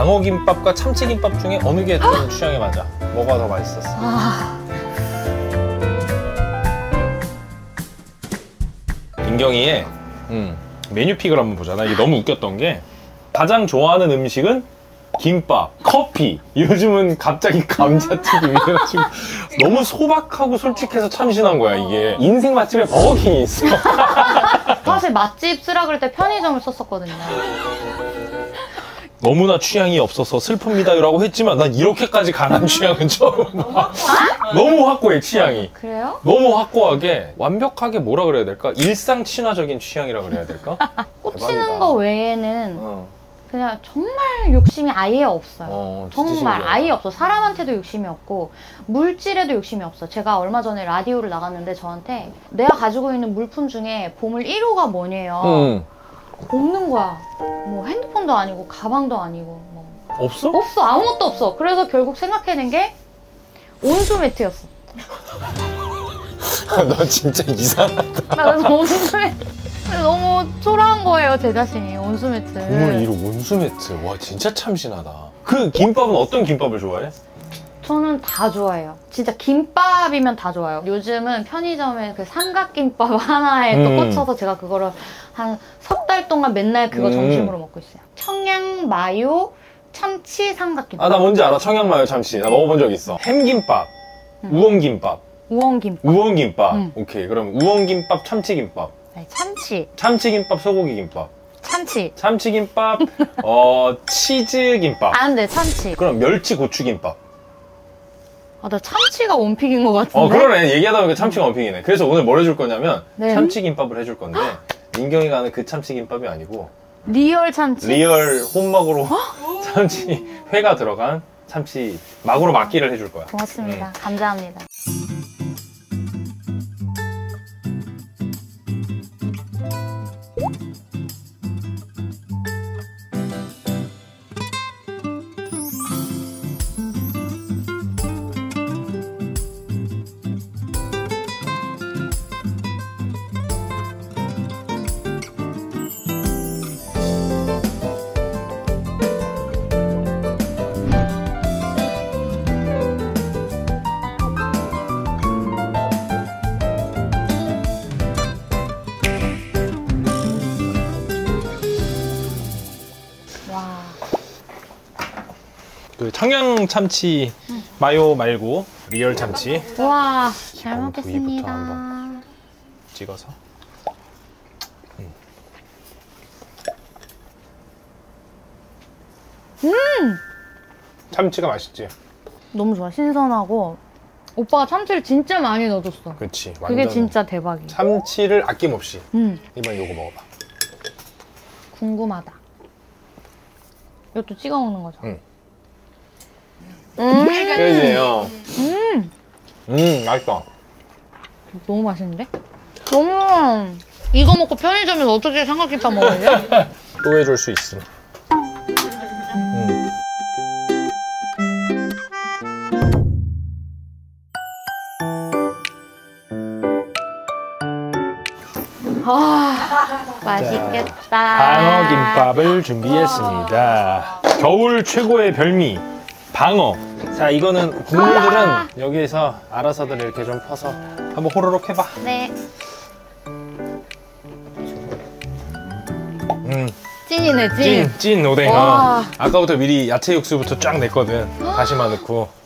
방어김밥과 참치김밥 중에 어느 게 좀 취향에 맞아? 뭐가 더 맛있었어? 민경이의 메뉴픽을 한번 보자. 나 이게 너무 웃겼던 게 가장 좋아하는 음식은 김밥, 커피. 요즘은 갑자기 감자튀김 이래가지고 너무 소박하고 솔직해서 참신한 거야. 이게 인생 맛집에 버거킹이 있어. 사실 맛집 쓰라 그럴 때 편의점을 썼었거든요. 너무나 취향이 없어서 슬픕니다 라고 했지만 난 이렇게까지 강한 취향은 처음 봐. 너무 확고해, 취향이. 그래요? 너무 확고하게 완벽하게 뭐라 그래야 될까? 일상 친화적인 취향이라 그래야 될까? 꽂히는 거 외에는 그냥 정말 욕심이 아예 없어요. 정말 신기하다. 아예 없어. 사람한테도 욕심이 없고 물질에도 욕심이 없어. 제가 얼마 전에 라디오를 나갔는데 저한테 내가 가지고 있는 물품 중에 보물 1호가 뭐냐요. 없는 거야. 뭐 핸드폰도 아니고 가방도 아니고 뭐. 없어? 없어. 아무것도 없어. 그래서 결국 생각해낸 게 온수 매트였어. 너 진짜 이상하다. 나 그래서 온수 매트 너무 초라한 거예요, 제 자신이. 온수 매트. 보물 1호 온수 매트. 와, 진짜 참신하다. 그 김밥은 어떤 김밥을 좋아해? 저는 다 좋아해요. 진짜 김밥이면 다 좋아요. 요즘은 편의점에 그 삼각김밥 하나에 또 꽂혀서 제가 그거를 한 석 달 동안 맨날 그거 점심으로 먹고 있어요. 청양 마요 참치 삼각김밥. 아, 나 뭔지 알아. 청양마요 참치. 나 먹어본 적 있어. 햄김밥, 우엉김밥. 우엉김밥. 우엉김밥. 오케이. 그럼 우엉김밥, 참치김밥. 네, 참치. 참치김밥, 소고기김밥. 참치. 참치김밥, 치즈김밥. 안 돼, 참치. 그럼 멸치 고추김밥. 아, 나 참치가 원픽인 것 같은데? 그러네. 얘기하다 보니까 참치가 원픽이네. 그래서 오늘 뭘 해줄 거냐면 네. 참치김밥을 해줄 건데 민경이가 하는 그 참치김밥이 아니고 리얼 참치? 리얼 혼막으로 참치 회가 들어간 참치 막으로 막기를 해줄 거야. 고맙습니다. 감사합니다. 그 청양 참치 마요 말고 리얼 참치 와, 잘 기본 부위부터 먹겠습니다. 한번 찍어서. 참치가 맛있지? 너무 좋아. 신선하고. 오빠가 참치를 진짜 많이 넣어줬어. 그렇지. 그게 진짜 대박이야. 참치를 아낌없이. 이번 요거 먹어봐. 궁금하다. 이것도 찍어 먹는 거죠? 응. 그러지요. 맛있다. 너무 맛있는데? 너무. 이거 먹고 편의점에서 어떻게 삼각김밥 먹을래? 또 해줄 수 있음. 맛있겠다. 방어김밥을 준비했습니다. 겨울 최고의 별미 방어. 자, 이거는 국물들은 여기에서 알아서들 이렇게 좀 퍼서 한번 호로록 해봐. 네. 찐이네, 찐. 찐 오뎅. 와. 아까부터 미리 야채 육수부터 쫙 냈거든. 다시마 넣고.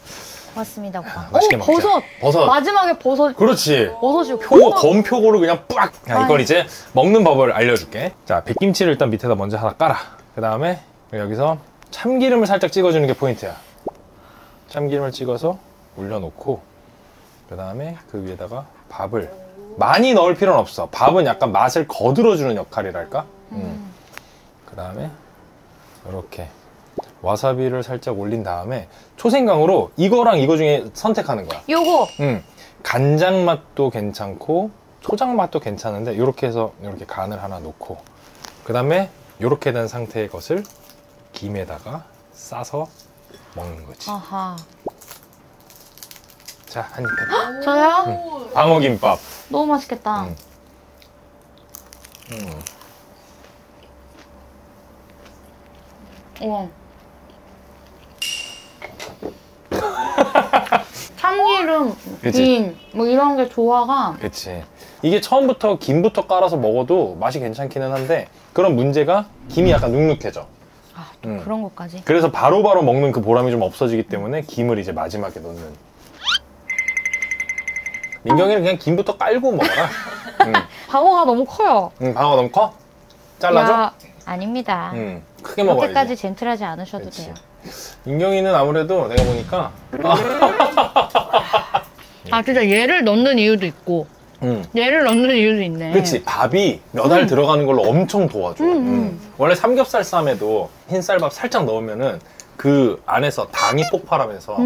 고맙습니다, 오빠. 맛있게 먹자. 버섯. 버섯. 마지막에 버섯. 그렇지. 버섯이 표고, 건표고를 그냥 빡! 이걸 이제 먹는 법을 알려줄게. 자, 백김치를 일단 밑에다 먼저 하나 깔아. 그 다음에 여기서 참기름을 살짝 찍어주는 게 포인트야. 참기름을 찍어서 올려놓고, 그 다음에 그 위에다가 밥을 많이 넣을 필요는 없어. 밥은 약간 맛을 거들어주는 역할이랄까? 그 다음에 이렇게 와사비를 살짝 올린 다음에 초생강으로 이거랑 이거 중에 선택하는 거야. 요거. 간장 맛도 괜찮고 초장 맛도 괜찮은데 이렇게 해서 이렇게 간을 하나 놓고, 그 다음에 이렇게 된 상태의 것을 김에다가 싸서 먹는 거지. 아하. 자, 한 입 해봐. 저요? 방어김밥. 너무 맛있겠다. 우와. 이런 그치. 김, 뭐 이런 게 조화가. 그치. 이게 처음부터 김부터 깔아서 먹어도 맛이 괜찮기는 한데 그런 문제가 김이 약간 눅눅해져. 아, 또 그런 것까지. 그래서 바로바로 먹는 그 보람이 좀 없어지기 때문에 김을 이제 마지막에 넣는. 민경이는 그냥 김부터 깔고 먹어라. 방어가 너무 커요. 방어가 너무 커? 잘라줘? 야, 아닙니다. 크게 먹어야지. 그렇게까지 젠틀하지 않으셔도 그치. 돼요. 민경이는 아무래도 내가 보니까 아, 진짜 얘를 넣는 이유도 있고 얘를 넣는 이유도 있네. 그치. 밥이 몇 알 들어가는 걸로 엄청 도와줘. 원래 삼겹살 쌈에도 흰쌀밥 살짝 넣으면은 그 안에서 당이 폭발하면서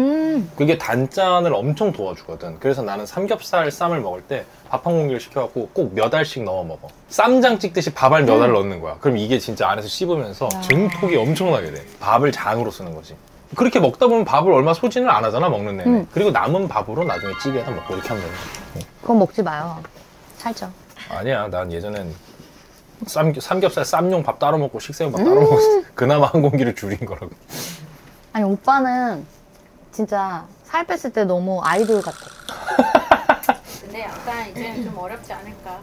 그게 단짠을 엄청 도와주거든. 그래서 나는 삼겹살 쌈을 먹을 때 밥 한 공기를 시켜갖고 꼭 몇 알씩 넣어 먹어. 쌈장 찍듯이 밥알 몇 알 넣는 거야. 그럼 이게 진짜 안에서 씹으면서 증폭이 엄청나게 돼. 밥을 장으로 쓰는 거지. 그렇게 먹다 보면 밥을 얼마 소진을 안 하잖아, 먹는 내내. 그리고 남은 밥으로 나중에 찌개에다 먹고 이렇게 하면 되는 거야. 그건 먹지 마요. 살쪄. 아니야, 난 예전엔 삼겹살 쌈용 밥 따로 먹고 식사용 밥 따로 먹었어. 그나마 한 공기를 줄인 거라고. 아니, 오빠는 진짜 살 뺐을 때 너무 아이돌 같아. 근데 약간 이제는 좀 어렵지 않을까.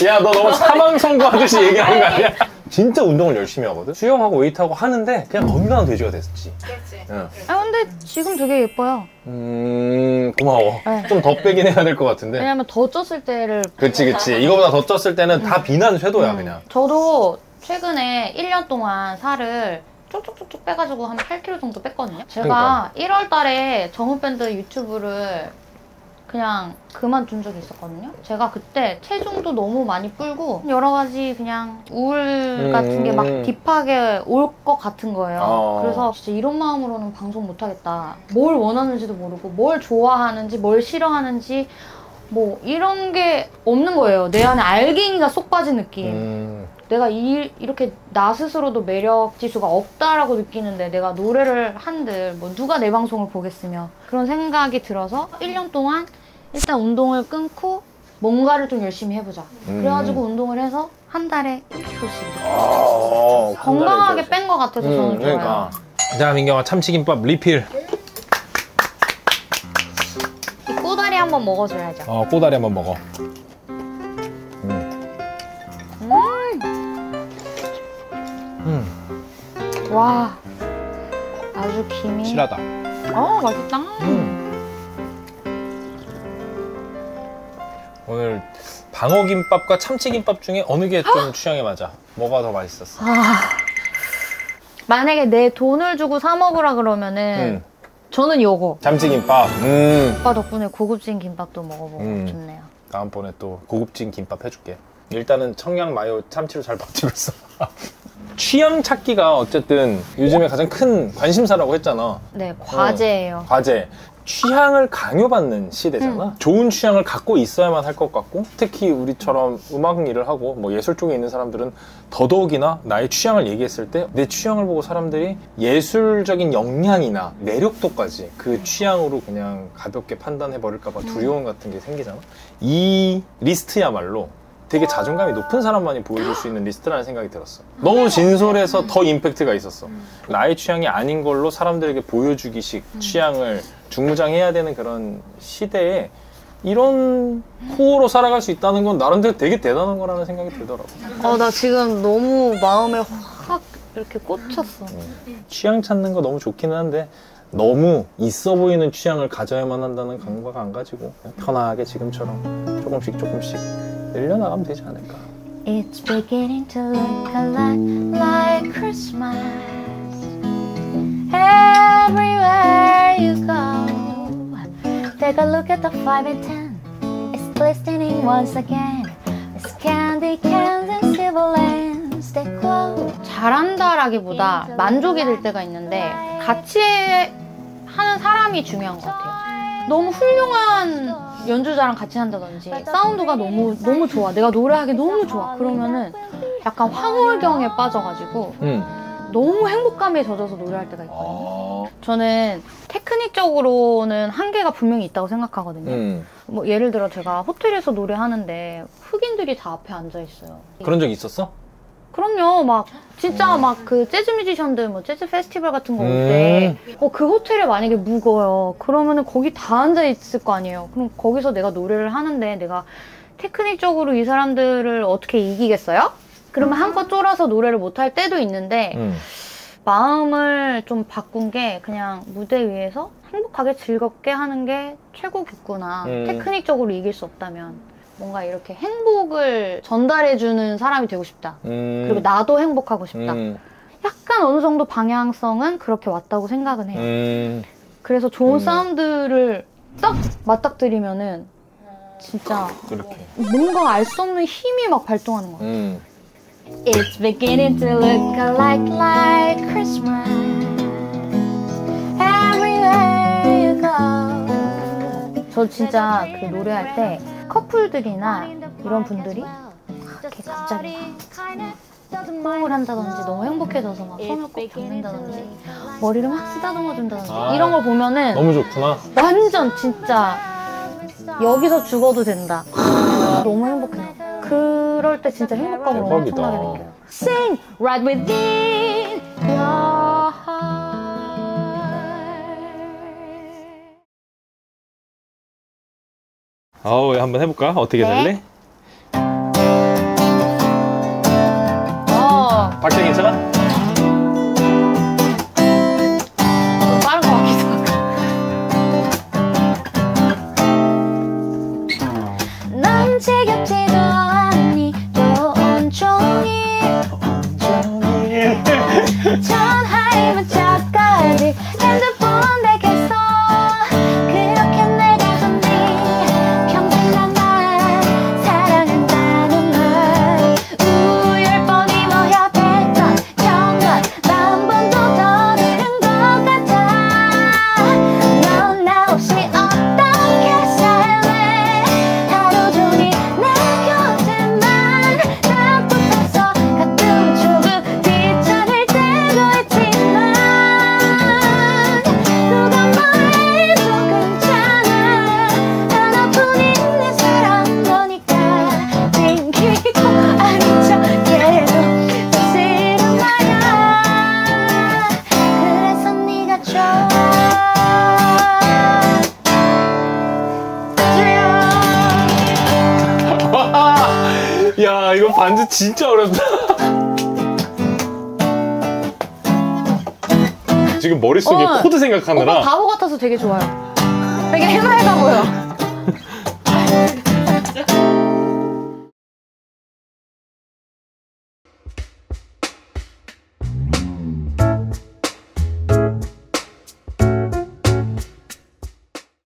야, 너 너무 사망 선고하듯이 얘기하는 거 아니야? 진짜 운동을 열심히 하거든? 수영하고 웨이트하고 하는데 그냥 건강한 돼지가 됐지. 그렇지. 응. 아, 근데 지금 되게 예뻐요. 고마워. 네. 좀 더 빼긴 해야 될 것 같은데. 왜냐면 더 쪘을 때를. 그치. 이거보다 더 쪘을 때는 다 비난 쇄도야, 그냥. 저도 최근에 1년 동안 살을 쭉쭉쭉쭉 빼가지고 한 8kg 정도 뺐거든요. 제가 1월 달에 정우밴드 유튜브를 그냥 그만둔 적이 있었거든요. 제가 그때 체중도 너무 많이 불고 여러 가지 그냥 우울 같은 게 막 딥하게 올 것 같은 거예요. 그래서 진짜 이런 마음으로는 방송 못 하겠다. 뭘 원하는지도 모르고 뭘 좋아하는지 뭘 싫어하는지 뭐 이런 게 없는 거예요. 내 안에 알갱이가 쏙 빠진 느낌. 내가 이렇게 나 스스로도 매력 지수가 없다라고 느끼는데 내가 노래를 한들 뭐 누가 내 방송을 보겠으며 그런 생각이 들어서 1년 동안 일단 운동을 끊고 뭔가를 좀 열심히 해보자. 그래가지고 운동을 해서 한 달에 1kg씩 건강하게 뺀 것 같아서 저는 좋아요. 그러니까. 자, 민경아, 참치김밥 리필. 이 꼬다리 한번 먹어줘야죠. 꼬다리 한번 먹어. 와, 아주 김이. 실하다. 맛있다. 오늘 방어김밥과 참치김밥 중에 어느 게 좀 취향에 맞아? 뭐가 더 맛있었어? 만약에 내 돈을 주고 사 먹으라 그러면은 저는 요거. 참치김밥. 오빠 덕분에 고급진 김밥도 먹어보고 좋네요. 다음번에 또 고급진 김밥 해줄게. 일단은 청양 마요 참치로 잘 버티고 있어. 취향 찾기가 어쨌든 요즘에 가장 큰 관심사라고 했잖아. 네, 과제예요. 과제. 취향을 강요받는 시대잖아. 좋은 취향을 갖고 있어야만 할 것 같고, 특히 우리처럼 음악 일을 하고 뭐 예술 쪽에 있는 사람들은 더더욱이나 나의 취향을 얘기했을 때 내 취향을 보고 사람들이 예술적인 역량이나 매력도까지 그 취향으로 그냥 가볍게 판단해 버릴까 봐 두려움 같은 게 생기잖아. 이 리스트야말로 되게 자존감이 높은 사람만이 보여줄 수 있는 리스트라는 생각이 들었어. 너무 진솔해서 더 임팩트가 있었어. 나의 취향이 아닌 걸로 사람들에게 보여주기식 취향을 중무장해야 되는 그런 시대에 이런 호로 살아갈 수 있다는 건 나름대로 되게 대단한 거라는 생각이 들더라고. 나 지금 너무 마음에 확 이렇게 꽂혔어. 취향 찾는 거 너무 좋기는 한데 너무 있어 보이는 취향을 가져야만 한다는 강박 안 가지고 그냥 편하게 지금처럼 조금씩 늘려나가면 되지 않을까. It's beginning to look a lot like Christmas. Everywhere you go, take a look at the 5 and 10. It's glistening once again. It's candy cans and silver lamps that glow. 잘한다라기보다 만족이 될 때가 있는데 같이 하는 사람이 중요한 것 같아요. 너무 훌륭한 연주자랑 같이 한다든지 사운드가 너무 좋아. 내가 노래하기 너무 좋아. 그러면은 약간 황홀경에 빠져가지고 너무 행복감에 젖어서 노래할 때가 있거든요. 저는 테크닉적으로는 한계가 분명히 있다고 생각하거든요. 뭐 예를 들어 제가 호텔에서 노래하는데 흑인들이 다 앞에 앉아 있어요. 그런 적 있었어? 그럼요. 막 진짜 막 그 재즈 뮤지션들 뭐 재즈 페스티벌 같은 거 올 때 그 호텔에 만약에 묵어요. 그러면은 거기 다 앉아 있을 거 아니에요. 그럼 거기서 내가 노래를 하는데 내가 테크닉적으로 이 사람들을 어떻게 이기겠어요? 그러면 한껏 쫄아서 노래를 못 할 때도 있는데 마음을 좀 바꾼 게 그냥 무대 위에서 행복하게 즐겁게 하는 게 최고겠구나. 테크닉적으로 이길 수 없다면 뭔가 이렇게 행복을 전달해주는 사람이 되고 싶다. 그리고 나도 행복하고 싶다. 약간 어느 정도 방향성은 그렇게 왔다고 생각은 해요. 그래서 좋은 사운드를 딱 맞닥뜨리면은 진짜 이렇게. 뭔가 알 수 없는 힘이 막 발동하는 것 같아요. It's beginning to look like Christmas everywhere you go. 저 진짜 그 노래할 때 커플들이나 이런 분들이 이렇게 갑자기 뽕을 한다든지 너무 행복해져서 막 손을 꼭 잡는다든지 머리를 막 쓰다듬어 준다든지 이런 걸 보면은 너무 좋구나. 완전 진짜 여기서 죽어도 된다. 너무 행복해요. 그럴 때 진짜 행복감을 대박이다. 엄청나게 느껴요. Sing right within your heart. 한번 해볼까? 어떻게 네. 될래? 박자 괜찮아? 빠른 것 같기도 하고. 넌 지겹지도 않니 또 온종일 전화에 문자까지 핸드폰 댁에서 그렇게 내가 좋니 평생 나만 사랑한다는 말 우열 뻔히 뭐야 뱉던 정말 만 번도 더 들은 것 같아 넌 나 없이 어떻게 살래 하루 종일 내 곁에만 딱 붙어서 가끔 조금 귀찮을 때도 있지만 누가 뭐래도 괜찮아 하나뿐인 내 사랑 너니까 ting기고 아닌 척해도 사실은 말야 그래서 네가 좋아 야, 이거 반주 진짜 어렵다. 지금 머릿속에 코드 생각하느라. 오빠 바보 같아서 되게 좋아요. 되게 해맑아 보여.